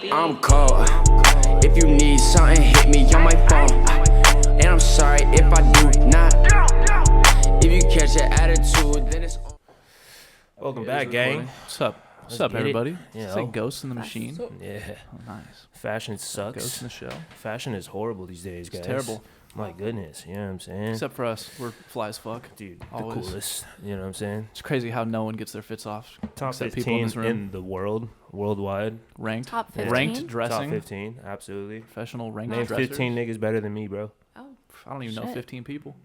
I'm cold. If you need something, hit me on my phone. And I'm sorry if I do not. If you catch an attitude, then it's on. Welcome back, gang. What's up? What's up, everybody? Yeah. It's like Ghost in the Machine. Yeah. Oh, nice. Fashion sucks. Ghost in the show. Fashion is horrible these days, guys. It's terrible. My goodness, you know what I'm saying? Except for us. We're fly as fuck. Dude, always. the coolest. You know what I'm saying? It's crazy how no one gets their fits off. Top except 15 people in this room. in the world, worldwide. Ranked. Top 15? Ranked dressing. Top 15, absolutely. Professional ranked Name dressers. 15 niggas better than me, bro. Oh, I don't even know Shit. 15 people.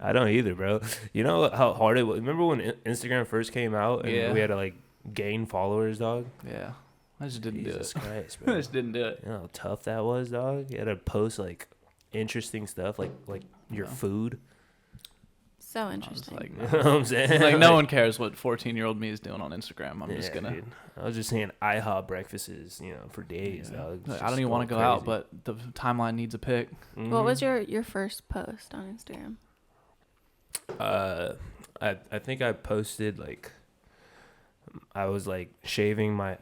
I don't either, bro. You know how hard it was? Remember when Instagram first came out and Yeah. we had to like gain followers, dog? Yeah. I just didn't Jesus do it. Christ, I bro. just didn't do it. You know how tough that was, dog? You had to post like interesting stuff, like your Yeah. food. so I was interesting. like, You know what I'm saying? like no one cares what 14-year-old me is doing on Instagram. I'm just Yeah, gonna. dude. I was just saying IHOP breakfasts, for days, Yeah. dog. Like, I don't even want to go out, but the timeline needs a pic. What was your first post on Instagram? I think I posted like I was like shaving I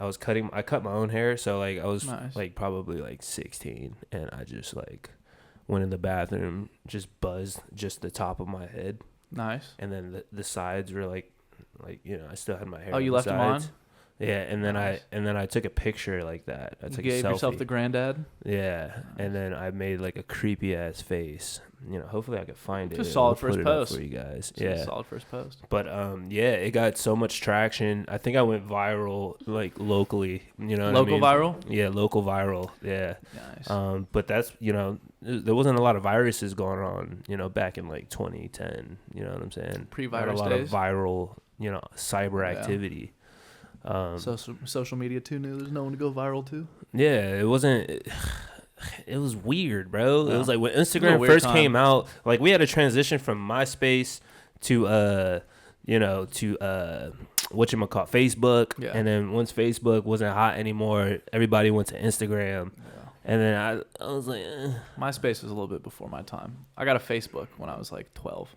cut my own hair, so like I was Nice. like probably like 16, and I just like went in the bathroom, just buzzed just the top of my head, Nice. and then the sides were like I still had my hair. Oh, on you the left them on? sides. Yeah, and then Nice. I took a picture like that. I You took gave a selfie. yourself the granddad. Yeah, and then I made like a creepy ass face. Hopefully I could find It's it. a solid We'll first put it up post. for you guys. It's a Yeah, solid first post. but yeah, it got so much traction. I think I went viral like locally. You know, what I Local mean? viral. Yeah, local viral. Yeah. Nice. But that's there wasn't a lot of viruses going on. Back in like 2010. You know what I'm saying? Pre-virus Not a lot days. of viral. Cyber Yeah. activity. Social media too new. There's no one to go viral to. Yeah, it wasn't. It was weird, bro. Yeah. It was like when a Instagram weird first time. came out, like we had a transition from MySpace to whatchamacallit, Facebook. Yeah. And then once Facebook wasn't hot anymore, everybody went to Instagram. And then I was like, MySpace was a little bit before my time. I got a Facebook when I was like 12.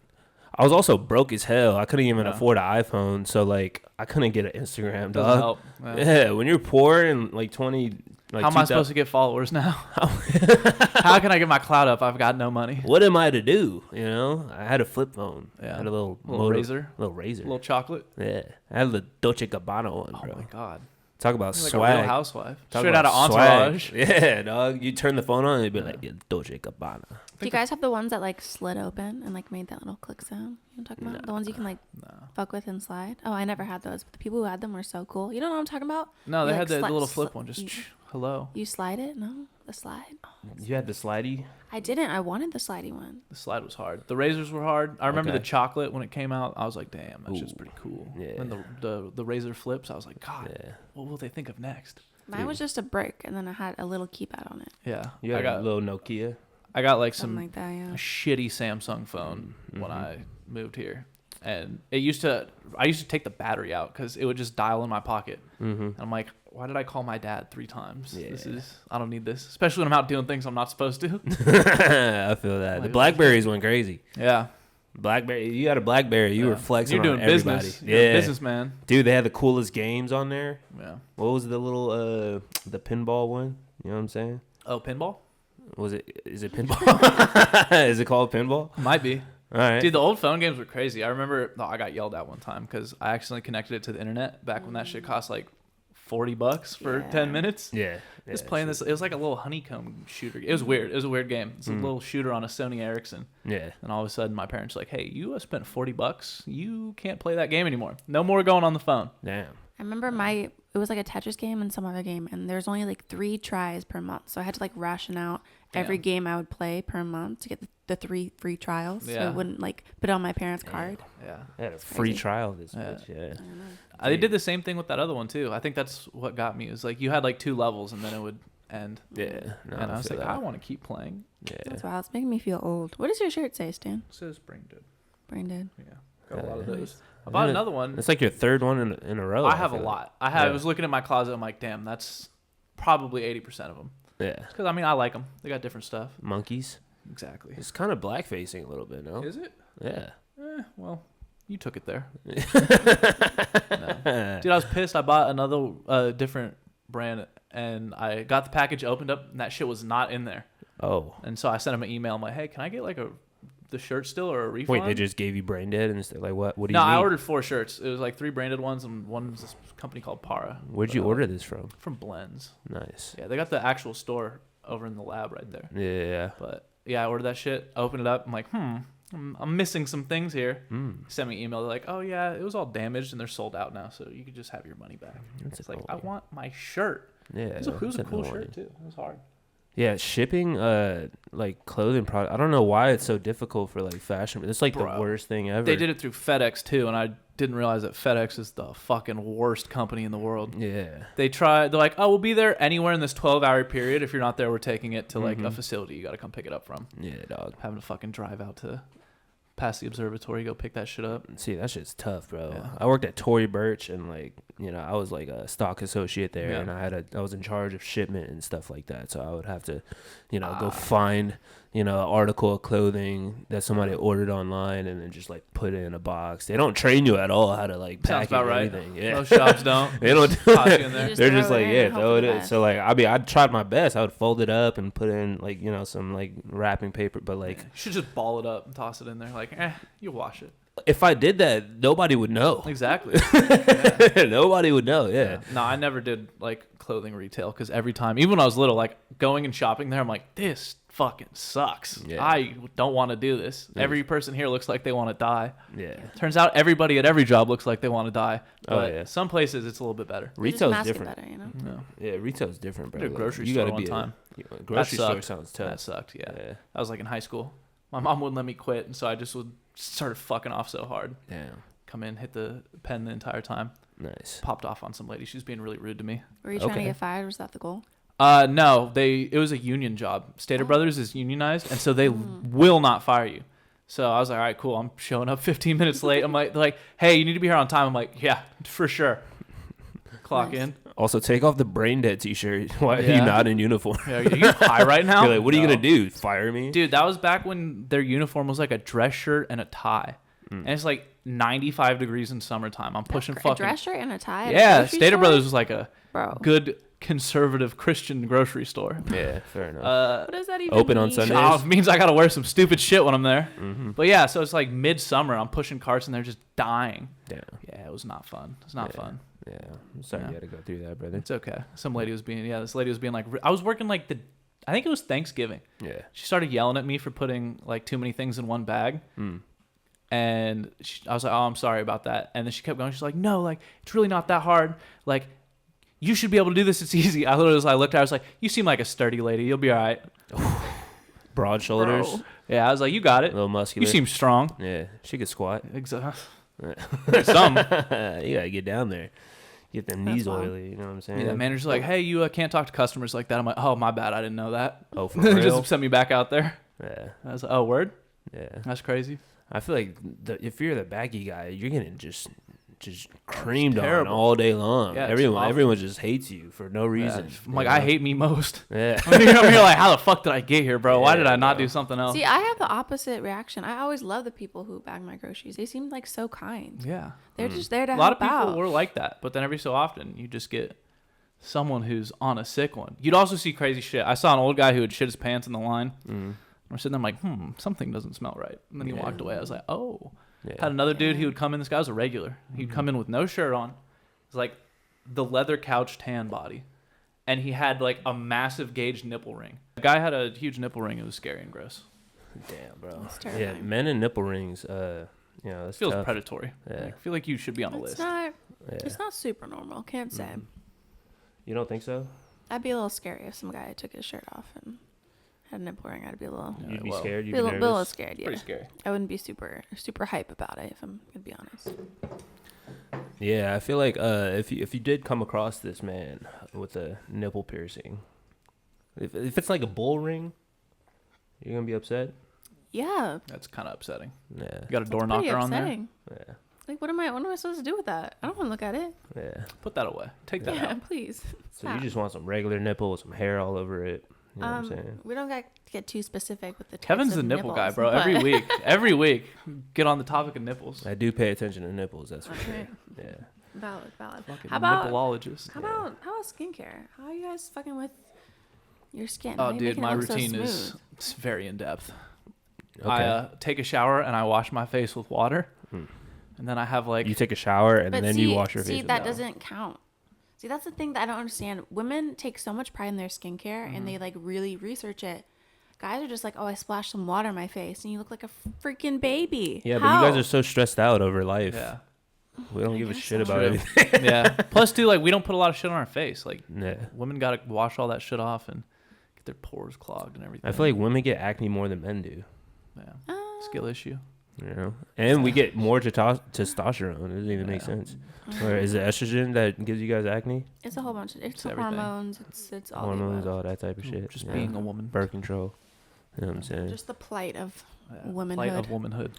I was also broke as hell. I couldn't even Yeah. afford an iPhone, so like I couldn't get an Instagram, Doesn't dog. help. Yeah. Yeah, when you're poor and like 20, like How am I 2000 supposed to get followers now? How can I get my clout up? I've got no money. What am I to do? I had a flip phone. Yeah. I had a little Razor. Little razor. A little chocolate. Yeah. I had the Dolce Gabbana one, Oh bro. my god. Talk about You're like swag. a real housewife. Talk Straight out of about swag. Entourage. Yeah, dog. You turn the phone on and it'd be Yeah. like, yeah, Dolce Gabbana. Do you guys have the ones that like slid open and like made that little click sound? You know what I'm talking about? The ones you can like No. fuck with and slide? Oh, I never had those, but the people who had them were so cool. You don't know what I'm talking about? No, You, they like, had the sli- little sli- flip one. Just you- hello. You slide it? No? The slide? Oh. You had the slidey? I didn't. I wanted the slidey one. The slide was hard. The razors were hard. I remember Okay. the chocolate when it came out. I was like, damn, that's just Ooh, pretty cool. yeah. And the razor flips, I was like, God, Yeah. what will they think of next? Mine was just a brick, and then I had a little keypad on it. Yeah. You had a little Nokia? I got like Something some like that, yeah. a shitty Samsung phone when Mhm. I moved here. And I used to take the battery out because it would just dial in my pocket. Mm-hmm. And I'm like, why did I call my dad 3 times? Yeah. I don't need this. Especially when I'm out doing things I'm not supposed to. I feel that. The Like, Blackberries went crazy. Yeah. Blackberry. You had a Blackberry. You Yeah. were flexing You're doing on everybody. business. You're a Yeah. businessman. Dude, they had the coolest games on there. Yeah. What was the little the pinball one? You know what I'm saying? Oh, pinball? Is it pinball? Is it called pinball? Might be. All right. Dude, the old phone games were crazy. I remember I got yelled at one time because I accidentally connected it to the internet back when that shit cost like $40 for Yeah. 10 minutes. Yeah. Just playing this. It was like a little honeycomb shooter. It was weird. It was a weird game. It's a little shooter on a Sony Ericsson. Yeah. And all of a sudden, my parents were like, hey, you spent $40. You can't play that game anymore. No more going on the phone. Damn. I remember it was like a Tetris game and some other game, and there's only like 3 tries per month. So I had to like ration out every Damn. game I would play per month to get the 3 free trials. So Yeah. it wouldn't like put it on my parents' card. Yeah. I had a free crazy. trial of this Yeah. bitch. Yeah. I don't know. They did the same thing with that other one, too. I think that's what got me. It was like you had like 2 levels, and then it would end. Yeah. No, And I was feel like, that. I want to keep playing. Yeah. That's wild. It's making me feel old. What does your shirt say, Stan? It says Brain Dead. Brain dead. Yeah. Got a lot of Yeah. those. I bought Yeah. another one. It's like your third one in a row. I have a feel lot. like. I Yeah. was looking at my closet. I'm like, damn, that's probably 80% of them. Yeah. Because, I mean, I like them. They got different stuff. Monkeys. Exactly. It's kind of black facing a little bit, no? Is it? Yeah. Well, You took it there. No. Dude, I was pissed. I bought another different brand, and I got the package opened up, and that shit was not in there. Oh. And so I sent him an email. I'm like, hey, can I get like the shirt still or a refund? Wait, they just gave you brain dead and it's like what? What do you No, need? I ordered 4 shirts. It was like 3 branded ones, and one was this company called Para. Where'd you order this from? From Blends. Nice. Yeah, they got the actual store over in the lab right there. Yeah. But yeah, I ordered that shit, opened it up. I'm like, I'm missing some things here. Sent me an email. They're like, oh yeah, it was all damaged and they're sold out now, so you could just have your money back. It's like, I want my shirt. Yeah. It was a cool shirt too. It was hard. Yeah, shipping like clothing product. I don't know why it's so difficult for like fashion. It's like the worst thing ever. They did it through FedEx too, and I didn't realize that FedEx is the fucking worst company in the world. Yeah. They're like, oh, we'll be there anywhere in this 12-hour period. If you're not there, we're taking it to like a facility you got to come pick it up from. Yeah, dog. Having to fucking drive out to past the observatory, go pick that shit up. See, that shit's tough, bro. Yeah. I worked at Tory Burch, and like, you know, I was like a stock associate there, and I was in charge of shipment and stuff like that. So I would have to, you know, go find, you know, an article of clothing that somebody ordered online and then just like put it in a box. They don't train you at all how to like pack it or anything. Yeah. Most shops don't. They don't do Toss you in it. there. They're just like, and throw it in. best. So like, I mean, I tried my best. I would fold it up and put in like, you know, some like wrapping paper, but like, You should just ball it up and toss it in there. Like, you wash it. if I did that, nobody would know. Exactly. Nobody would know. Yeah. No, I never did like clothing retail because every time, even when I was little, like going and shopping there, I'm like, this fucking sucks. Yeah. I don't want to do this. Every person here looks like they want to die. Yeah. Turns out everybody at every job looks like they want to die. Oh, But yeah. some places it's a little bit better. They just Retail's mask it different. better, you know? No. Yeah, retail's different, bro. I did a Like, grocery you store gotta one be time. Grocery That store sucked. sounds tough. That sucked, yeah. Yeah. I was like in high school. My mom wouldn't let me quit, and so I just started fucking off so hard. Damn. Come in, hit the pen the entire time. Nice. Popped off on some lady. She was being really rude to me. Were you trying to Okay. get fired? Was that the goal? No, it was a union job. Stater Brothers is unionized, and so they will not fire you. So I was like, all right, cool. I'm showing up 15 minutes late. I'm like, they're like, hey, you need to be here on time. I'm like, yeah, for sure. Clock Nice. in. Also, take off the brain dead t-shirt. Why are you Yeah. not in uniform? Yeah, are you high right now? You're like, what are you No. gonna do? Fire me? Dude, that was back when their uniform was like a dress shirt and a tie. And it's like 95 degrees in summertime. I'm pushing A fucking... dress shirt and a tie? At a Yeah, grocery Stater store? Brothers was like a Bro. good conservative Christian grocery store. Yeah, fair enough. What does that even Open on mean? Sundays? It means I gotta wear some stupid shit when I'm there. But yeah, so it's like midsummer. I'm pushing carts and they're just dying. Damn. Yeah, it was not fun. It's not fun. Yeah. I'm sorry Yeah. you had to go through that, brother. It's okay. This lady was being like, I was working like I think it was Thanksgiving. Yeah. She started yelling at me for putting like too many things in one bag. And I was like, oh, I'm sorry about that. And then she kept going. She's like, no, like, it's really not that hard. Like, you should be able to do this. It's easy. I looked at her. I was like, you seem like a sturdy lady. You'll be all right. Broad shoulders. Bro. Yeah, I was like, you got it. A little muscular. You seem strong. Yeah. She could squat. Exactly. You Some. gotta get down there. Get them knees wild. oily. You know what I'm saying? Yeah, the manager's like, hey, you can't talk to customers like that. I'm like, oh, my bad. I didn't know that. Oh, for They real? just sent me back out there. Yeah. I was like, oh, word? Yeah. That's crazy. I feel like if you're the baggy guy, you're getting just creamed on terrible. all day long. Yeah, it's awful. Everyone just hates you for no reason. Yeah. I'm like, I hate me most. Yeah. I'm here like, how the fuck did I get here, bro? Why did I not bro. do something else? See, I have the opposite reaction. I always love the people who bag my groceries. They seem like so kind. Yeah. They're just there to A lot of help people out. were like that, but then every so often you just get someone who's on a sick one. You'd also see crazy shit. I saw an old guy who had shit his pants in the line. I'm sitting there, I'm like, something doesn't smell right. And then he walked away. I was like, oh. Yeah. Had another dude, he would come in. This guy was a regular. He'd come in with no shirt on. It's like the leather couch tan body. And he had like a massive gauge nipple ring. The guy had a huge nipple ring. It was scary and gross. Damn, bro. That's Yeah, terrifying. men and nipple rings. That's Feels tough. predatory. Yeah. Like, I feel like you should be on a list. It's Yeah. not super normal. Can't say. You don't think so? That'd be a little scary if some guy took his shirt off and had a nipple ring. I'd be a little, You'd be well, scared. You'd be a be little, be a little nervous. scared. Yeah, Pretty scary. I wouldn't be super hype about it if I'm gonna be honest. Yeah, I feel like if you did come across this man with a nipple piercing, if it's like a bull ring, you're gonna be upset. Yeah, That's kind of upsetting. Yeah. You got a door pretty knocker on there? upsetting. Yeah. Like, what am I supposed to do with that? I don't want to look at it. Yeah. Put that away. Take that Yeah, out. please. So you just want some regular nipple with some hair all over it. You know what I'm saying? We don't got to get too specific with the types Kevin's of the nipple guy, nipples, bro. but- Every week, get on the topic of nipples. I do pay attention to nipples. That's for sure. Okay. Yeah. Valid. Fucking How about nippleologist. how about skincare? How are you guys fucking with your skin? Oh, How you dude, making it my look so routine is smooth? it's very in depth. Okay. I take a shower and I wash my face with water, and then I have like You take a shower and But then see, you wash your face. with that water. doesn't count. See, that's the thing that I don't understand. Women take so much pride in their skincare and they like really research it. Guys are just like, oh, I splashed some water on my face and you look like a freaking baby. Yeah, How? but you guys are so stressed out over life. yeah. We don't give a guess shit so. about True. anything. Yeah. Plus, too, like we don't put a lot of shit on our face. Like Yeah. women gotta wash all that shit off and get their pores clogged and everything. I feel like women get acne more than men do. yeah. Skill issue. You know, and we get more testosterone. It doesn't even make Yeah. sense. Or is it estrogen that gives you guys acne? It's a whole bunch of It's everything. hormones. It's all the Hormones, above. all that type of shit. Just Yeah. being a woman. Birth control. You know what I'm saying? Just the plight of Yeah. womanhood. Plight of womanhood.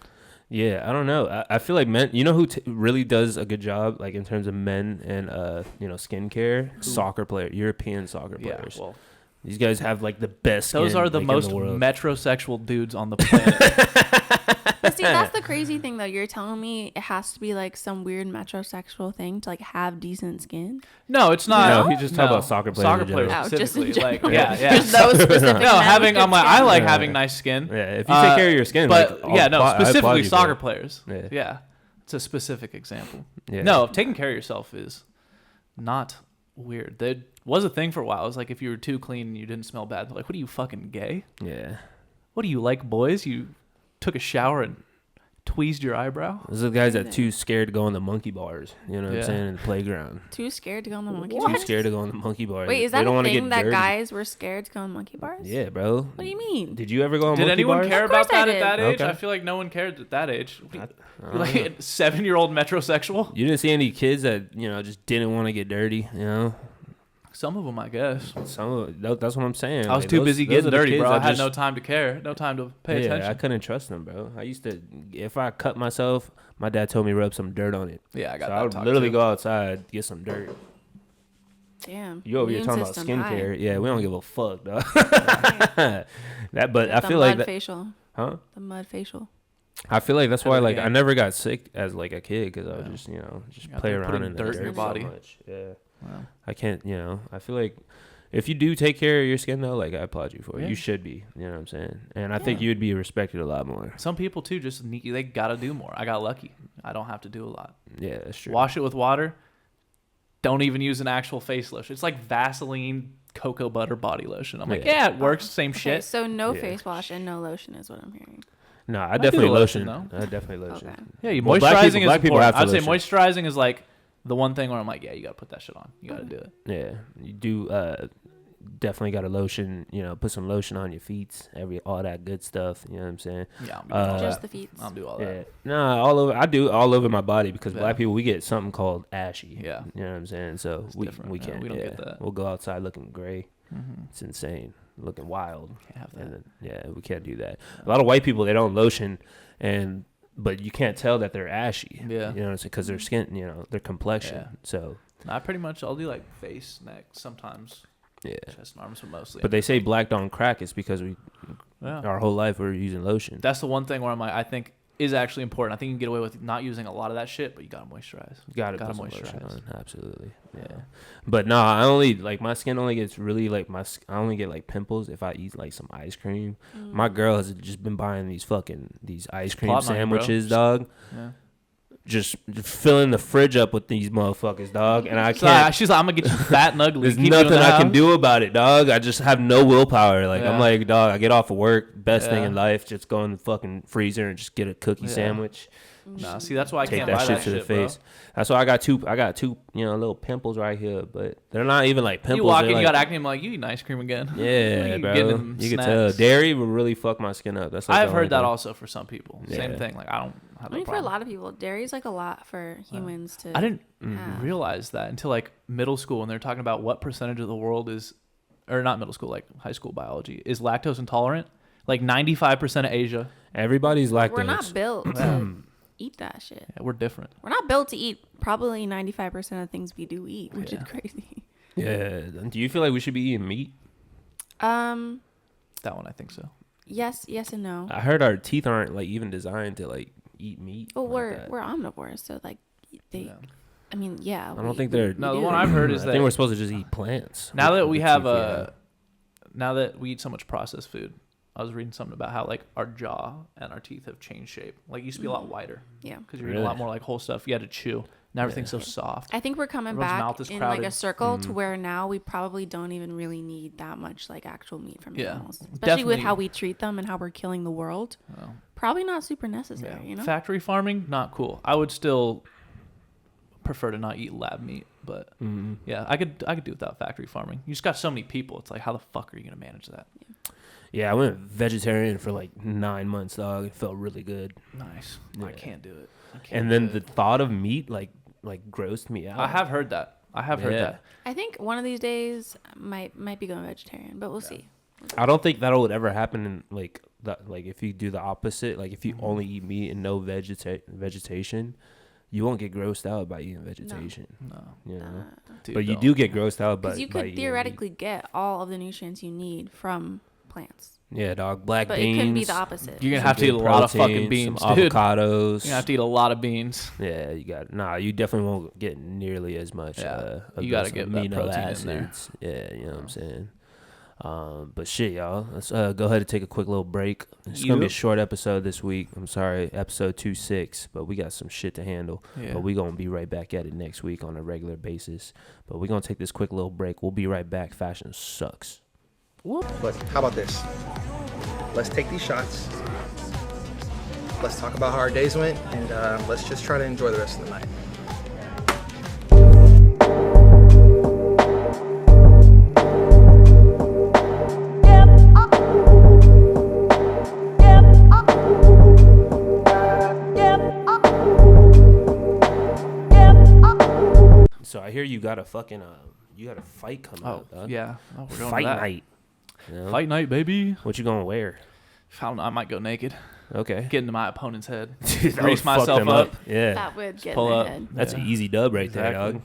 Yeah, I don't know. I feel like men. You know who really does a good job, like in terms of men and skincare? Soccer European soccer Yeah. players. Well, These guys have like the best. those skin, are the like, most in the world. metrosexual dudes on the planet. But see, that's the crazy thing though. You're telling me it has to be like some weird metrosexual thing to like have decent skin. No, it's not. No, he just talking about soccer players Soccer in players general. Oh, just in specifically. Like, general. yeah, yeah. Just those specific. No, men having with I'm like good I skin. like Yeah. having nice skin. Yeah, if you take care of your skin, But like, yeah, no, I applaud specifically you for soccer it. players. Yeah. Yeah, it's a specific example. Yeah. No, taking care of yourself is not weird. There was a thing for a while. It was like if you were too clean and you didn't smell bad. Like, what are you, fucking gay? Yeah. What do you like, boys? You took a shower and tweezed your eyebrow? Those are the guys that too scared to go on the monkey bars. You know what Yeah. I'm saying? In the playground. Too scared to go on the monkey Too bars? scared to go on the monkey bars. Wait, is They that don't a wanna thing get that dirty. guys were scared to go on monkey bars? Yeah, bro. What do you mean? Did you ever go on Did monkey anyone bars? care Of course about that I at did. that age? Okay. I feel like no one cared at that age. I don't Like know. a 7-year-old metrosexual? You didn't see any kids that just didn't want to get dirty. You know, Some of them, I guess. some of that's what I'm saying. I was Like, too those- busy those getting are the dirty, kids bro. I that had just- no time to care, no time to pay yeah, attention. I couldn't trust them, bro. I used to, if I cut myself, my dad told me to rub some dirt on it. Yeah, I got So that I would talk literally too. go outside, get some dirt. Damn. You over here Immune talking about system high. skincare? Yeah, we don't give a fuck, dog. But I The feel mud like that, facial. huh? The mud facial. I feel like that's Out why, of the like, I game. never got sick as like a kid because I would Yeah. just, just You're out play there around putting in the dirt in your dirt so body. much. Yeah, Wow. I can't. I feel like if you do take care of your skin though, like I applaud you for it. Yeah. You should be. You know what I'm saying? And I think Yeah. you'd be respected a lot more. Some people too just need, they gotta do more. I got lucky. I don't have to do a lot. Yeah, that's true. Wash it with water. Don't even use an actual face lotion. It's like Vaseline cocoa butter body lotion. I'm like, Yeah. yeah, it works. Same Okay, shit. so no Yeah. face wash and no lotion is what I'm hearing. No, I I do definitely the lotion, lotion. I definitely lotion. Okay. Yeah, you Well, moisturizing black people- is black people important. have to I'd say lotion. moisturizing is like the one thing where I'm like, yeah, you gotta put that shit on. You gotta do it. Yeah, you do. Definitely got to lotion. Put some lotion on your feet. All that good stuff. You know what I'm saying? Yeah, I'm doing all Just that. the feet. I'll do all Yeah. that. Nah, all over. I do all over my body because Yeah. black people we get something called ashy. Yeah. You know what I'm saying? So It's we different. Yeah, can't. we don't get that. We'll go outside looking gray. Mm-hmm. It's insane. Looking wild. Can't have that. And then, we can't do that. A lot of white people they don't lotion, but you can't tell that they're ashy. Yeah. You know what I'm saying? Because their skin, their complexion. Yeah. So I pretty much I'll do like face, neck, sometimes yeah. chest and arms, but mostly. But they say black don't crack. It's because yeah. our whole life we're using lotion. That's the one thing where I'm like, I think is actually important. I think you can get away with not using a lot of that shit, but you gotta moisturize. Gotta Gotta put some lotion moisturize. on. Absolutely. Yeah. Yeah. But no, I only like my skin only gets really like I only get like pimples if I eat like some ice cream. My girl has just been buying these ice cream Plot money, bro. sandwiches, dog. Yeah. Just filling the fridge up with these motherfuckers, dog. And I can't. She's like, I'm gonna get you fat and ugly. There's Keep you in nothing the I can house. do about it, dog. I just have no willpower. Like I'm Yeah. like, dog. I get off of work, best thing Yeah. in life. Just go in the fucking freezer and just get a cookie Yeah. sandwich. Nah, see, that's why I Take can't that buy shit that to the shit, face. That's why I got two. Little pimples right here, but they're not even like Bro. pimples. You walk they're in, you like, got acne. I'm like, you eat ice cream again. Yeah, You bro. getting them You can tell. snacks. Dairy will really fuck my skin up. That's like I've the only heard that thing. also for some people. Same Yeah. thing. Like I don't have I no mean, for a problem. lot of people, dairy's like a lot for humans to. I didn't have. realize that until like middle school when they're talking about what percentage of the world is, or not middle school, like high school biology is lactose intolerant. Like 95% of Asia. Everybody's lactose. We're not built to eat that shit. Yeah, we're different. We're not built to eat probably 95% of things we do eat, which Yeah. is crazy. Yeah. Do you feel like we should be eating meat? That one, I think so. Yes and no. I heard our teeth aren't like even designed to like eat meat. Well, like we're omnivores, so like they. Yeah. I mean, yeah. I don't think they're. No, the do. one I've heard I is think that we're supposed to just eat plants. now with that we the have teeth, now that we eat so much processed food, I was reading something about how like our jaw and our teeth have changed shape. Like it used to be a lot wider Yeah. because you're eating a lot more like whole stuff. You had to chew. Now everything's so Yeah. soft. I think we're coming Everyone's mouth back is in like a crowded. circle to where now we probably don't even really need that much like actual meat from Yeah. animals, especially Definitely. with how we treat them and how we're killing the world. Oh. Probably not super necessary, you know. Factory farming, not cool. I would still prefer to not eat lab meat, but yeah, I could do without factory farming. You just got so many people. It's like, how the fuck are you gonna manage that? Yeah, I went vegetarian for like 9 months, dog. It felt really good. Nice. Yeah. I can't do it. And then the thought of meat like grossed me out. I have heard that. Heard that. I think one of these days might be going vegetarian, but we'll see. I don't think that would ever happen in like that. Like if you do the opposite, like if you only eat meat and no vegetation, you won't get grossed out by eating vegetation. No. You know? Dude, But you don't. do get grossed out by Because you by could eating theoretically get all of the nutrients you need from plants, meat. Yeah, dog. Black but beans. it couldn't be the opposite. You're gonna some have to eat a good lot of fucking protein, beans, some dude. avocados. You're gonna have to eat a lot of beans. Yeah, you got you definitely won't get nearly as much. Yeah, of you gotta those get that amino protein in acids. Yeah, you know what I'm saying. But shit, y'all. Let's go ahead and take a quick little break. It's gonna be a short episode this week. I'm sorry, episode 26, but we got some shit to handle. Yeah. But we gonna be right back at it next week on a regular basis. But we're gonna take this quick little break. We'll be right back. Fashion sucks. But how about this? Let's take these shots. Let's talk about how our days went, and let's just try to enjoy the rest of the night. So I hear you got a fucking you got a fight coming up. Dog. Yeah. Oh, we're going Fight to that. night. You know? Fight night, baby. What you gonna wear? I don't know. I might go naked. Okay. Get into my opponent's head. Dude, that Grease would fuck myself them up. Yeah. That would get pull in my up. head. That's Yeah. an easy dub right there, Exactly. dog.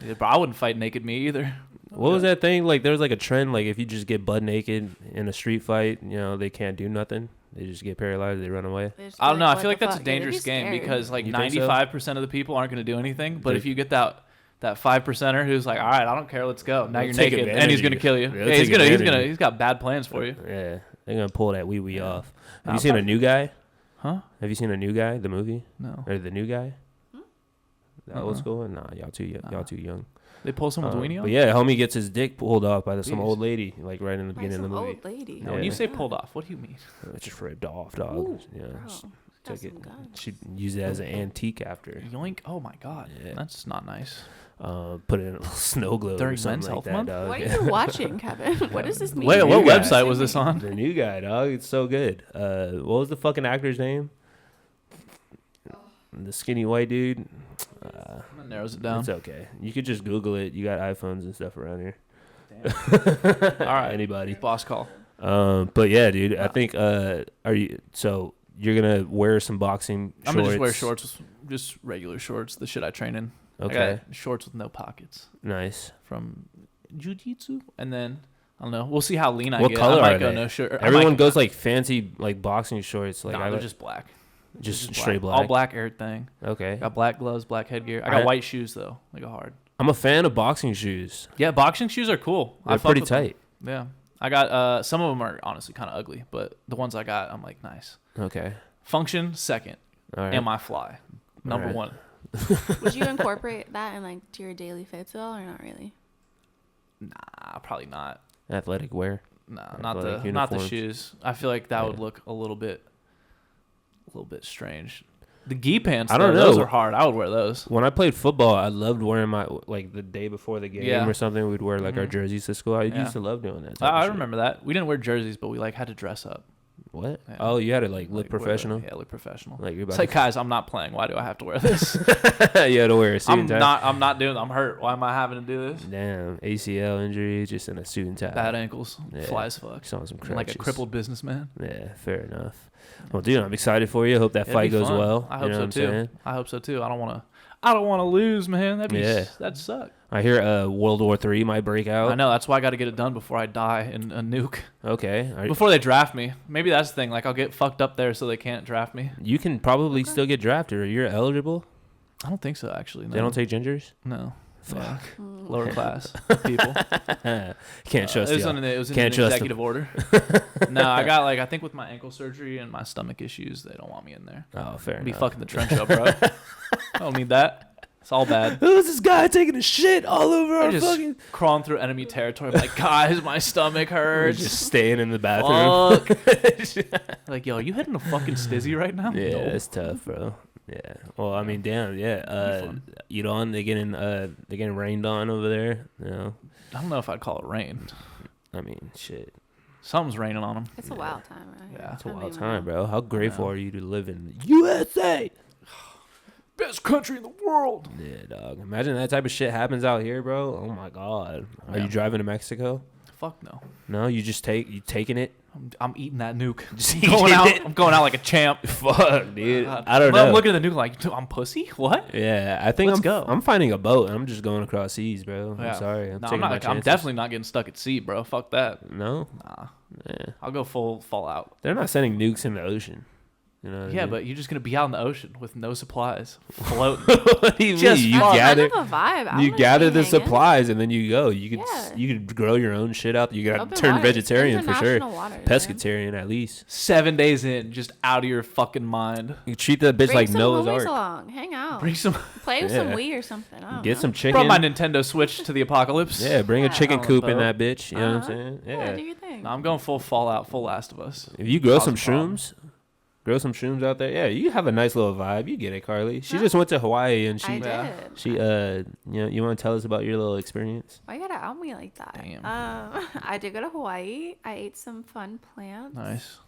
Yeah, but I wouldn't fight naked me either. What was that thing? Like there was like a trend, like if you just get butt naked in a street fight, you know, they can't do nothing. They just get paralyzed, they run away. They just I don't know. I what feel like the that's a fuck? Yeah, they'd be dangerous game scared. because like You think so? 95% of the people aren't going to do anything. But They- if you get that 5%er who's like, all right, I don't care, let's go. Now They'll you're take naked, and advantage he's of going to you. kill you. They'll Yeah, take he's got bad plans for you. Yeah, they're gonna pull that wee wee off. Have Nah, you seen a new guy? Huh? Have you seen a new guy? The movie No. or the new guy? That old Uh-uh. school? Nah, y'all too young. Y'all too young. They pull someone's weenie off? But yeah, homie gets his dick pulled off by some Jeez. old lady, like right in the By beginning of some the movie. old lady. No, when you Yeah. say pulled off, what do you mean? It's just ripped off, dog. Ooh, Yeah, bro, just got took it. some guns. She used it as an antique after. Yoink. Oh my God. Yeah. That's not nice. Put it in a little snow globe During or something Men's like Health that, Month? dog. What Yeah. are you watching, Kevin? What does this mean? Wait, what New guy. website was this on? The new guy, dog. It's so good. What was the fucking actor's name? The skinny white dude. That narrows it down. It's okay. You could just Google it. You got iPhones and stuff around here. All right. Anybody. Boss call. But yeah, dude. I think. Are you? So you're gonna wear some boxing shorts? I'm going to just wear shorts, just regular shorts, the shit I train in. Okay. I got shorts with no pockets Nice. from jiu-jitsu. And then, I don't know. We'll see how lean I What get. color I might are go they? no shirt. Everyone goes like fancy like boxing shorts. Like Nah, I they're like just black. just Just straight black. All black, everything. Okay. Got black gloves, black headgear. I got I- white shoes, though. They go hard. I'm a fan of boxing shoes. Yeah, boxing shoes are cool. I They're fuck pretty with them. tight. Yeah. I got, some of them are honestly kind of ugly, but the ones I got, I'm like, nice. Okay. Function, second. All right. Am I fly? Number right. one. Would you incorporate that in like to your daily fits though, or not really? Nah, probably not. Athletic wear. Nah, Like not the uniforms. shoes. I feel like that would Yeah. look a little bit strange. The gi pants, I don't those know. are hard. I would wear those. When I played football, I loved wearing my like the day before the game Yeah. or something. We'd wear like our Mhm. jerseys to school. I Yeah. used to love doing that. type of I shit. remember that. We didn't wear jerseys, but we like had to dress up. What? Yeah. Oh, you had to like look Wear the- professional. Yeah, look professional. Like you're It's about like, guys, I'm not playing. Why do I have to wear this? to. You had to wear a suit I'm and tie. not doing. I'm hurt. Why am I having to do this? Damn, ACL injury, just in a suit and tie. Bad ankles, Yeah. fly as fuck. Saw some I'm like a crutches. crippled businessman. Yeah, fair enough. Well, dude, I'm excited for you. Hope that It'd fight be goes fun. well. I You hope know so what I'm too. saying? I hope so too. I don't want to. I don't want to lose, man. That'd suck. I hear World War III might break out. I know. That's why I got to get it done before I die in a nuke. Okay. Before they draft me. Maybe that's the thing. Like, I'll get fucked up there so they can't draft me. You can probably still get drafted. You're eligible. I don't think so, actually. No. They don't take gingers? No. Fuck. Yeah. Lower class people. Can't trust it was you. It was in Can't an trust executive order. No, I got I think with my ankle surgery and my stomach issues, they don't want me in there. Oh, fair enough. Be fucking the trench up, bro. I don't need that. It's all bad. Who's this guy taking a shit all over our just fucking... crawling through enemy territory. I'm like, guys, my stomach hurts. Just staying in the bathroom. Fuck. Like, yo, are you hitting a fucking stizzy right now? Yeah, No. it's tough, bro. Yeah. Well, I mean, damn. Yeah. Elon, they getting rained on over there. You know. I don't know if I'd call it rain. I mean, shit. Something's raining on them. It's a wild time, right? Yeah. It's a wild time, bro. How grateful are you to live in the USA? Best country in the world. Yeah, dog. Imagine that type of shit happens out here, bro. Oh my god. Are you driving to Mexico? Fuck no. No, you taking it? I'm eating that nuke. Just I'm going out. eating it? I'm going out like a champ. Fuck, dude. I don't know. I'm looking at the nuke like, I'm pussy. What? Yeah, I think Let's go. I'm finding a boat and I'm just going across seas, bro. Yeah. I'm sorry. I'm No, taking my I'm chances. definitely not getting stuck at sea, bro. Fuck that. No. Nah. Yeah. I'll go full Fallout. They're not sending nukes in the ocean. You know what I Yeah, mean? but you're just gonna be out in the ocean with no supplies, floating. What do you Just mean? You fuck. gather, Kind of a vibe. I you wanna gather be the hanging. supplies and then you go. Yeah. You could grow your own shit out. You got Open to turn waters. vegetarian for sure. International waters, man. Pescatarian at least. 7 days in, just out of your fucking mind. You treat that bitch Bring like some Noah's homies Ark. along. Hang out. Bring some. Play with Yeah. some Wii or something. I don't Get know. some chicken. Brought my Nintendo Switch to the apocalypse. Yeah, bring a Yeah. chicken On a coop in boat. that bitch. You know what I'm Uh-huh. saying? Yeah, Yeah. do your thing. No, I'm going full Fallout, full Last of Us. If you grow Cause some a problem. shrooms out there, yeah, you have a nice little vibe. You get it, Carly. She just went to Hawaii and I she did. you want to tell us about your little experience? Why you gotta out me like that? Damn. I did go to Hawaii. I ate some fun plants. Nice.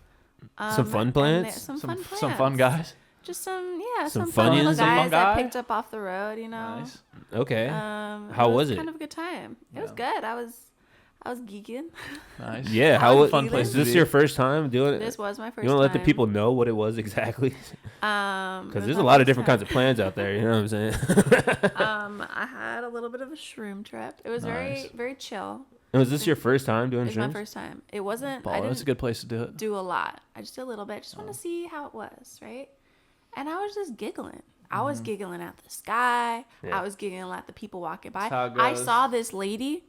Some fun and plants? Some fun plants. Some fun guys. Just some Some fun Funyuns? little Some fun guys that guy? picked up off the road. You know. Nice. Okay. How it was it? Kind of a good time. It was good. I was geeking. Nice. Yeah, How was fun it? place Is to this be. your first time doing it? This was my first. You want to let the time. people know what it was exactly? Because there's a lot of different kinds of plans out there. You know what I'm saying? I had a little bit of a shroom trip. It was Nice. very chill. And was this your first time doing It was my shrooms? first time. It wasn't. I Baller. That's a didn't good place to do it. do a lot. I just did a little bit. Just want to see how it was, right? And I was just giggling. I was giggling at the sky. Yeah. I was giggling at the people walking by. That's how it I goes. saw this lady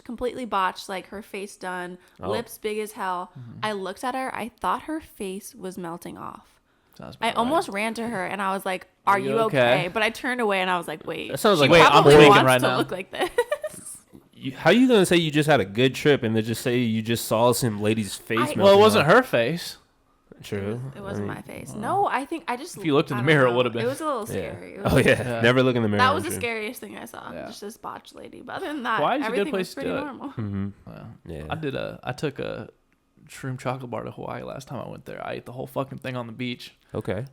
completely botched, like her face done, lips big as hell. I looked at her. I thought her face was melting off. Sounds I about almost ran to her and I was like, "Are you okay?" But I turned away and I was like, "Wait." That sounds she like- Wait, I'm probably tweaking wants right to now. look like this. How you gonna say you just had a good trip and then just say you just saw some lady's face? I- melting Well, it wasn't off? her face. True. It wasn't my face. No, I think I just. If you looked in I the don't mirror, it know. would've been. It was a little Yeah. scary. It was- Oh yeah. Never look in the mirror. That on was the shrooms. scariest thing I saw. Yeah. Just this botched lady. But other than that, Hawaii's a good everything place was to pretty do it. normal. Mm-hmm. Wow. Yeah. I took a shroom chocolate bar to Hawaii last time I went there. I ate the whole fucking thing on the beach. Okay.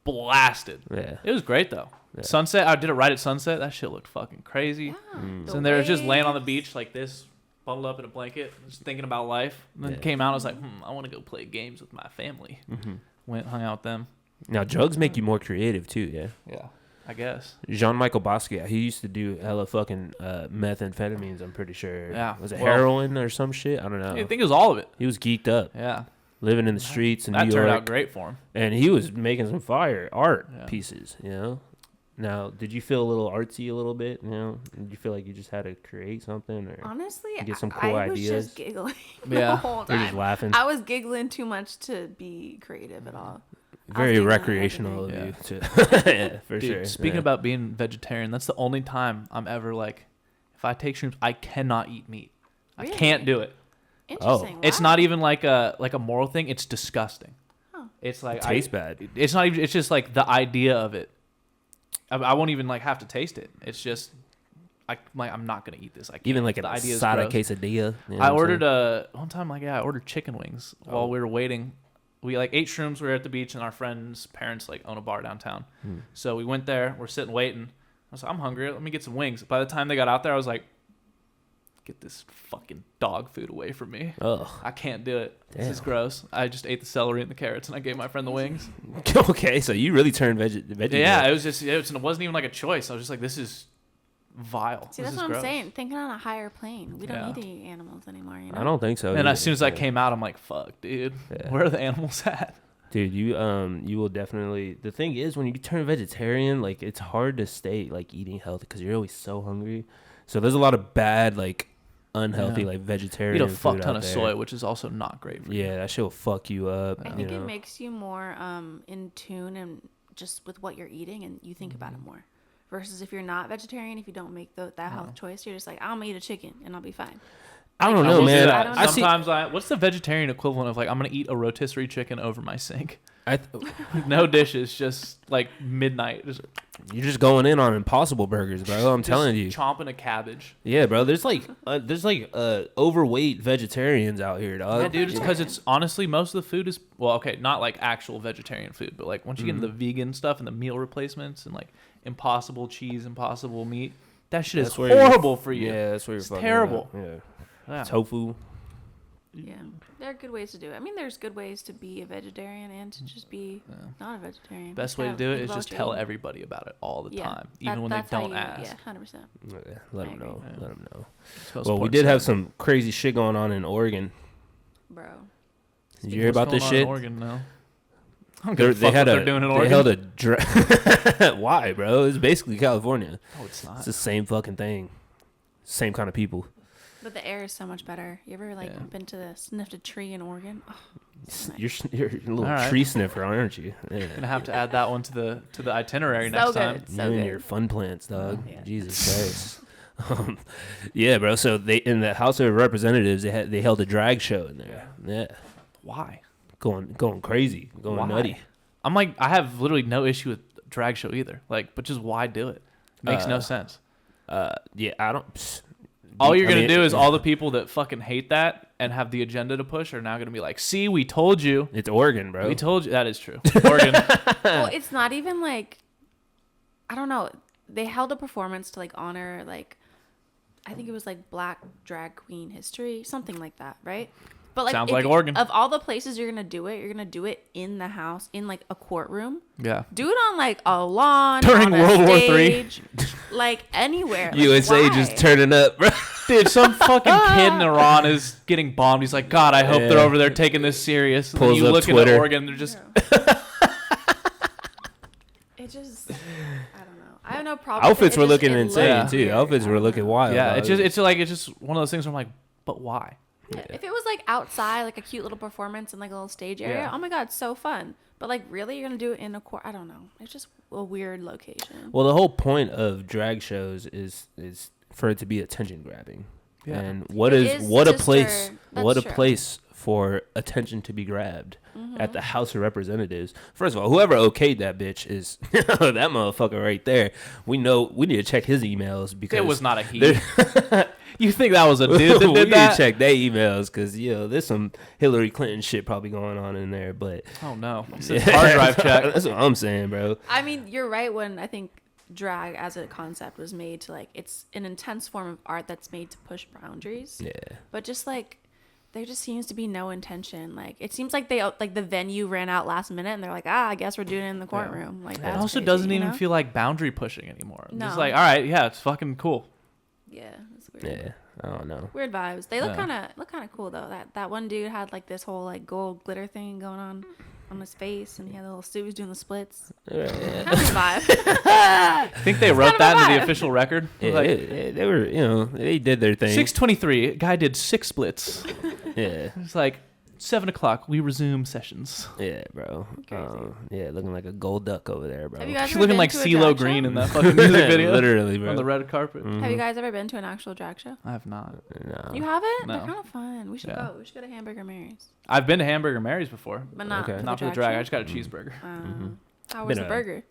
Blasted. Yeah. It was great though. Yeah. Sunset. I did it right at sunset. That shit looked fucking crazy. Yeah, the So there was just laying on the waves. beach like this, bundled up in a blanket, just thinking about life. And then Yeah. came out. I was like, I want to go play games with my family. Mm-hmm. Went, hung out with them. Now drugs make you more creative too. Yeah. Yeah, I guess. Jean-Michael Basquiat, he used to do hella fucking methamphetamines. I'm pretty sure. Yeah. Was it Well- heroin or some shit? I don't know. I think it was all of it. He was geeked up, Yeah, living in the streets in that New turned York, out great for him. and he was making some fire art Yeah. pieces. You know. Now, did you feel a little artsy a little bit? You know, did you feel like you just had to create something, or Honestly, get some cool I was ideas? just giggling Yeah. the whole you're just time. laughing? I was giggling too much to be creative at all. I was Very giggling at recreational of everything. you, too. Yeah, for Dude, sure. speaking Yeah. about being vegetarian, that's the only time I'm ever like, if I take shrooms, I cannot eat meat. I can't Really? do it. Interesting. It's wow. not even like a moral thing. It's disgusting. Oh. It's like It tastes bad. It's not even. It's just like the idea of it. I won't even like have to taste it. It's just, I'm not gonna eat this. I can't. Even like the a idea is sada gross. quesadilla. You know I what I'm ordered saying? one time I ordered chicken wings Oh. while we were waiting. We like ate shrooms. We were at the beach and our friend's parents like own a bar downtown. So we went there. We're sitting waiting. I was like, I'm hungry. Let me get some wings. By the time they got out there, I was like, get this fucking dog food away from me. Ugh. I can't do it. This is Damn. gross. I just ate the celery and the carrots, and I gave my friend the wings. Okay, so you really turned veggie. Yeah, it wasn't even like a choice. I was just like, this is vile. See, This that's is what I'm gross. saying. Thinking on a higher plane. We don't Yeah. need to eat animals anymore. You know? I don't think so. And either. as soon as I Yeah. came out, I'm like, fuck, dude. Yeah. Where are the animals at? Dude, you will definitely. The thing is, when you turn vegetarian, like it's hard to stay like eating healthy because you're always so hungry. So there's a lot of bad, like unhealthy, Yeah. like Eat vegetarian. a fuck food ton out of there. soy, which is also not great for you. Yeah, that shit will fuck you up. I you think know? it makes you more in tune and just with what you're eating, and you think about it more. Versus if you're not vegetarian, if you don't make that health choice, you're just like, I'm gonna eat a chicken and I'll be fine. I don't Like, know, will do man. that. I see- Sometimes what's the vegetarian equivalent of like, I'm going to eat a rotisserie chicken over my sink? I No dishes, just like midnight. Just you're just going in on Impossible Burgers, bro. I'm telling you. chomping a cabbage. Yeah, bro. There's like overweight vegetarians out here, dog. Yeah, dude, it's because it's honestly most of the food is, well, okay, not like actual vegetarian food, but like once you get into the vegan stuff and the meal replacements and like Impossible cheese, Impossible meat, that shit is That's where you're- horrible for you. Yeah, that's where you're It's fucking terrible. up. Yeah. Yeah. Tofu. Yeah, there are good ways to do it. I mean, there's good ways to be a vegetarian and to just be not a vegetarian. Best Just way to kinda do it think is about just what tell you're eating. everybody about it all the Yeah, time, even when they that's how don't you- ask. Yeah, 100%. Yeah, let I them agree. know. Yeah. Let them know. Just Well, we support did have something. some crazy shit going on in Oregon. Bro. Did you hear What's about this going on in shit? Oregon now? I don't give a They fuck had what a they're doing in they Oregon. held a why, bro? It's basically California. No, it's not. It's the same fucking thing. Same kind of people. But the air is so much better. You ever Yeah. been to sniffed a tree in Oregon? Oh, so nice. You're a little All right. tree sniffer, aren't you? Yeah. Gonna have to add that one to the itinerary So next good. time. So you and good. your fun plants, dog. Yeah. Jesus Christ. Yeah, bro. So they in the House of Representatives, they held a drag show in there. Yeah, Why? going crazy, going Why? nutty. I'm like, I have literally no issue with drag show either. Like, but just why do it? It makes no sense. Yeah, I don't. All you're I gonna mean, do is all the people that fucking hate that and have the agenda to push are now gonna be like, see, we told you. It's Oregon, bro. We told you. That is true. Oregon. Well, it's not even like, I don't know. They held a performance to like honor like, I think it was like Black drag queen history, something like that, right? But like, Sounds if like you- Oregon. Of all the places you're gonna do it in the house, in like a courtroom. Yeah. Do it on like a lawn During on a World War III. stage, like anywhere. Like, USA why? just turning up, bro. Dude, some fucking kid in Iran is getting bombed. He's like, God, I hope they're over there taking this serious. And then Pulls you up look Twitter. at Oregon, they're just It just, I don't know. I have no problem. with Outfits it. were It just- looking it insane looked too. weird. Outfits I were don't looking know. wild. yeah. dog. It's just one of those things where I'm like, but why? Yeah, if it was like outside, like a cute little performance in like a little stage area, Yeah. oh my god, so fun. But like, really, you're gonna do it in a court? I don't know. It's just a weird location. Well, the whole point of drag shows is for it to be attention grabbing. Yeah. And what It is is what a just place for- what a that's true. place for attention to be grabbed Mm-hmm. at the House of Representatives. First of all, whoever okayed that bitch is that motherfucker right there. We know we need to check his emails because It was not a he. there- You think that was a dude that we did need that? to check their emails because there's some Hillary Clinton shit probably going on in there. But Oh no. It says hard drive check. That's what I'm saying, bro. I mean, you're right when I think drag as a concept was made to like, it's an intense form of art that's made to push boundaries. Yeah. But just like, there just seems to be no intention. Like, it seems like the venue ran out last minute and they're like, I guess we're doing it in the courtroom. Like, It that's also crazy, doesn't you even know? feel like boundary pushing anymore. It's No. just like, all right, yeah, it's fucking cool. Yeah, it's weird. Yeah. I don't know. Weird vibes. They look Yeah. kind of cool though. That one dude had like this whole like gold glitter thing going on his face, and he had a little suit. He was doing the splits. Kind of vibe. I think they wrote kind of that a into the vibe. official record. Yeah, Like, they were, they did their thing. 6:23, guy did 6 splits. Yeah. It's like 7:00, we resume sessions. Yeah, bro. Crazy. Yeah, looking like a gold duck over there, bro. Have you guys She's ever looking been like to a CeeLo drag Green show? in that fucking music video. Literally, bro. On the red carpet. Have you guys ever been to an actual drag show? I have not. No. You haven't? No. They're kind of fun. We should Yeah. go. We should go to Hamburger Mary's, I've been to Hamburger Mary's before. but not Okay. for Not for the the drag. I show? just got a cheeseburger. How was Been the a- burger?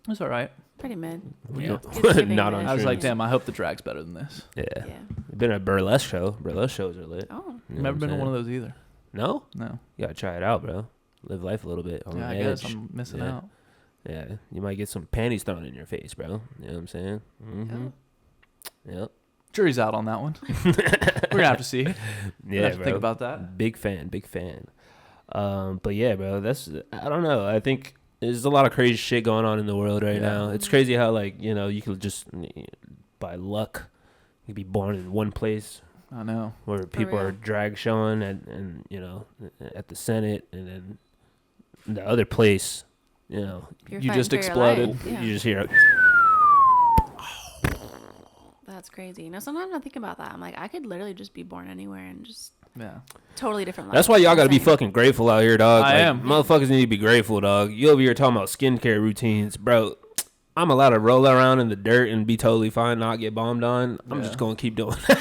It's all right. Pretty mid. Yeah. It's giving Not mid. on I was like, shrooms. damn, I hope the drag's better than this. Yeah. Yeah. Been a burlesque show. Burlesque shows are lit. Oh. Never been to one of those either. No? No. You gotta try it out, bro. Live life a little bit. On Yeah, the I guess edge. I'm missing Yeah. out. Yeah. You might get some panties thrown in your face, bro. You know what I'm saying? Mm-hmm. Oh. Yep. Jury's out on that one. We're gonna have to see. Yeah, Have to bro. think about that. Big fan. But yeah, bro, I don't know. I think there's a lot of crazy shit going on in the world right now. It's crazy how, like, you know, you could just, by luck, you could be born in one place. I know. Where people are drag showing and you know, at the Senate, and then the other place, you know, you just exploded. Yeah. You just hear That's crazy. You know, sometimes I think about that. I'm like, I could literally just be born anywhere and just Yeah. totally different life. That's why y'all gotta be Insane. fucking grateful out here, dog. I am. Motherfuckers need to be grateful, dog. You over here talking about skincare routines, bro. I'm allowed to roll around in the dirt and be totally fine, not get bombed on. I'm just gonna keep doing it.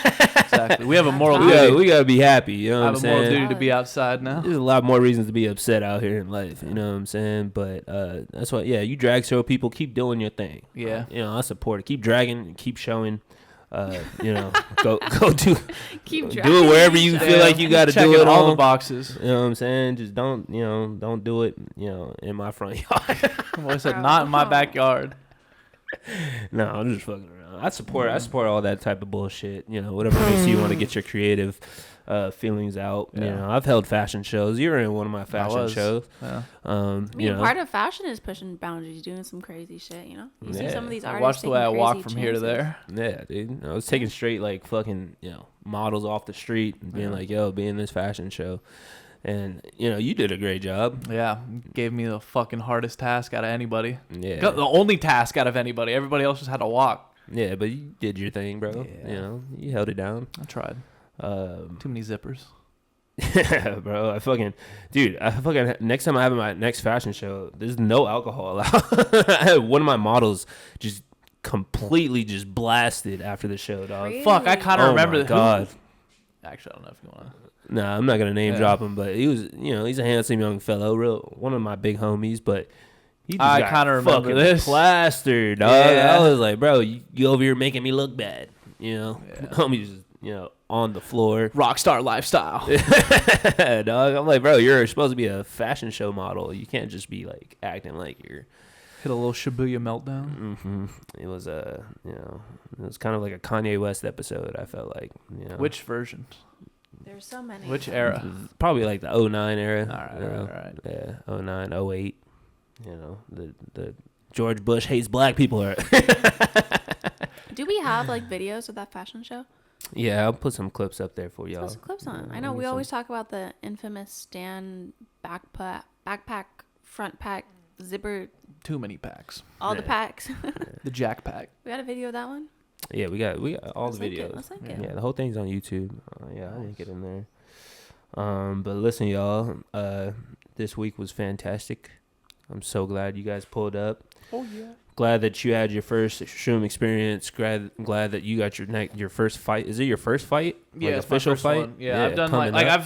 Exactly. We have a moral We duty. We gotta be happy, you know I what I'm have a moral saying? duty to be outside now. There's a lot more reasons to be upset out here in life, you know what I'm saying? But that's why, you drag show people, keep doing your thing. Yeah. You know, I support it. Keep dragging, keep showing. You know, go do Keep do it wherever you feel like you got to do it all on. the boxes. You know what I'm saying? Just don't do it, in my front yard. I said not in my backyard. No, I'm just fucking around. I support all that type of bullshit. You know, whatever makes you want to get your creative feelings out. Yeah. You know, I've held fashion shows. You were in one of my fashion was. shows. Yeah. I mean, you know, part of fashion is pushing boundaries, doing some crazy shit. You know, you see some of these I artists. watch the way I taking walk crazy from here to chances. there. yeah, dude. I was taking straight like fucking models off the street and being like, yo, be in this fashion show. And you did a great job. Yeah, gave me the fucking hardest task out of anybody. Yeah, The only task out of anybody. Everybody else just had to walk. yeah, but you did your thing, bro. Yeah. You held it down. I tried. Too many zippers. Yeah, bro. I fucking next time I have my next fashion show, there's no alcohol allowed. I had one of my models just completely just blasted after the show, dog. Really? Fuck, I kind of remember my that. God. Actually, I don't know if you want to. Nah, I'm not gonna name Yeah. drop him, but he was, he's a handsome young fellow, one of my big homies, but he just I got kinda remember fucking this. plastered, dog. Yeah. I was like, bro, you over here making me look bad, Homie's just, on the floor. Rockstar lifestyle. Dog, I'm like, bro, you're supposed to be a fashion show model. You can't just be like acting like you're. Hit a little Shibuya meltdown. Mm-hmm. It was it was kind of like a Kanye West episode. I felt like, Which version? There's so many. Which era? probably like the 09 era. All right. Yeah, 09, 08. The George Bush hates black people are. Do we have like videos of that fashion show? Yeah, I'll put some clips up there for y'all. Put some clips on. I know we always talk about the infamous Stan backpack, front pack, zipper, Too many packs. all the packs. The Jack pack. We got a video of that one. Yeah, we got all Let's the link it, videos. let's link Yeah. it. Yeah, the whole thing's on YouTube. Yeah, I didn't get in there. But listen, y'all. This week was fantastic. I'm so glad you guys pulled up. Oh yeah. Glad that you had your first shroom experience. Glad that you got your first fight. Is it your first fight? Yeah, Like it's my official first fight. one. Yeah, I've done coming like up.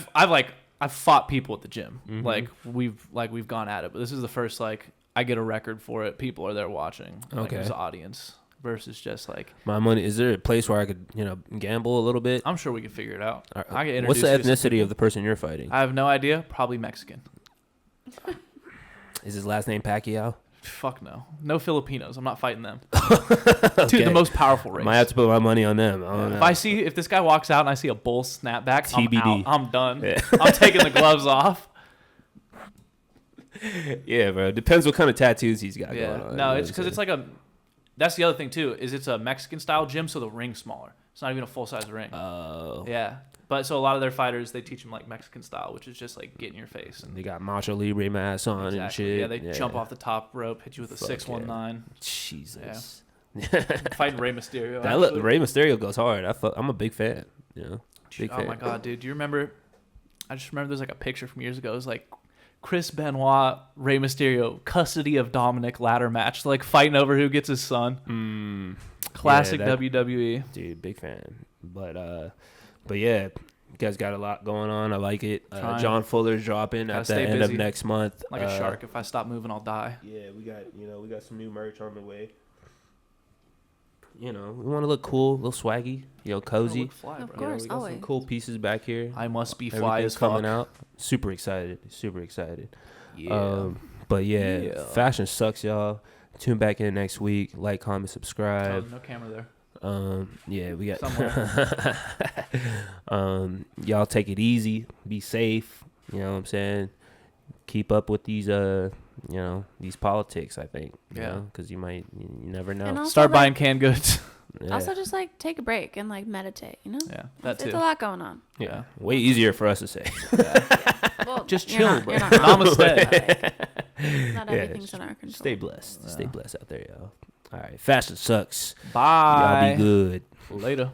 I've fought people at the gym. Mhm. We've gone at it, but this is the first I get a record for it. People are there watching. Like, Okay. there's an audience versus just My money. Is there a place where I could gamble a little bit? I'm sure we can figure it out. All right. I get What's the introduced to some ethnicity of the person you're fighting? I have no idea. Probably Mexican. Is his last name Pacquiao? Fuck no. No Filipinos. I'm not fighting them. Okay. Dude, the most powerful race. Might have to put my money on them. I don't know. If this guy walks out and I see a bull snapback, TBD. I'm out. I'm done. Yeah. I'm taking the gloves off. Yeah, bro. Depends what kind of tattoos he's got Yeah. going on. No, you it's know because what it's that's the other thing too, is it's a Mexican style gym, so the ring's smaller. It's not even a full size ring. I'm saying? Oh. Yeah. But so a lot of their fighters, they teach them like Mexican style, which is just like get in your face. And They got Macho Libre masks on and exactly. shit. Yeah, they jump off the top rope, hit you with a Fuck 619. Jesus. Fighting Rey Mysterio. That look, actually. Rey Mysterio goes hard. I'm a big fan. Big Oh fan. my god, dude! Do you remember? I just remember there's like a picture from years ago. It was like Chris Benoit, Rey Mysterio, custody of Dominic ladder match, like fighting over who gets his son. Classic Yeah, that- WWE. Dude, big fan. But yeah, you guys got a lot going on. I like it. Trying. John Fuller's dropping Gotta at the stay end busy. of next month. Like a shark. If I stop moving, I'll die. Yeah, we got some new merch on the way. We want to look cool, a little swaggy, cozy. Look fly, Of bro. course. We got some always. cool pieces back here. I must be fly Everything's as coming fuck. out. Super excited. Yeah. But yeah, Yeah. fashion sucks, y'all. Tune back in next week. Like, comment, Oh, subscribe. no camera there. Yeah, we got. Somewhere. Y'all take it easy. Be safe. You know what I'm saying? Keep up with these these politics. I think. Yeah. Because you never know. And also, Start like, buying canned goods. Yeah. Also, just like take a break and like meditate. You know. Yeah, that It's too. a lot going on. Yeah. Way easier for us to say. Well, Just you're chill, not- bro. you're not wrong. Namaste. Not Yeah, everything's in our control. Stay blessed. Stay blessed out there, y'all. All right. Fashion sucks. Bye. Y'all be good. Later.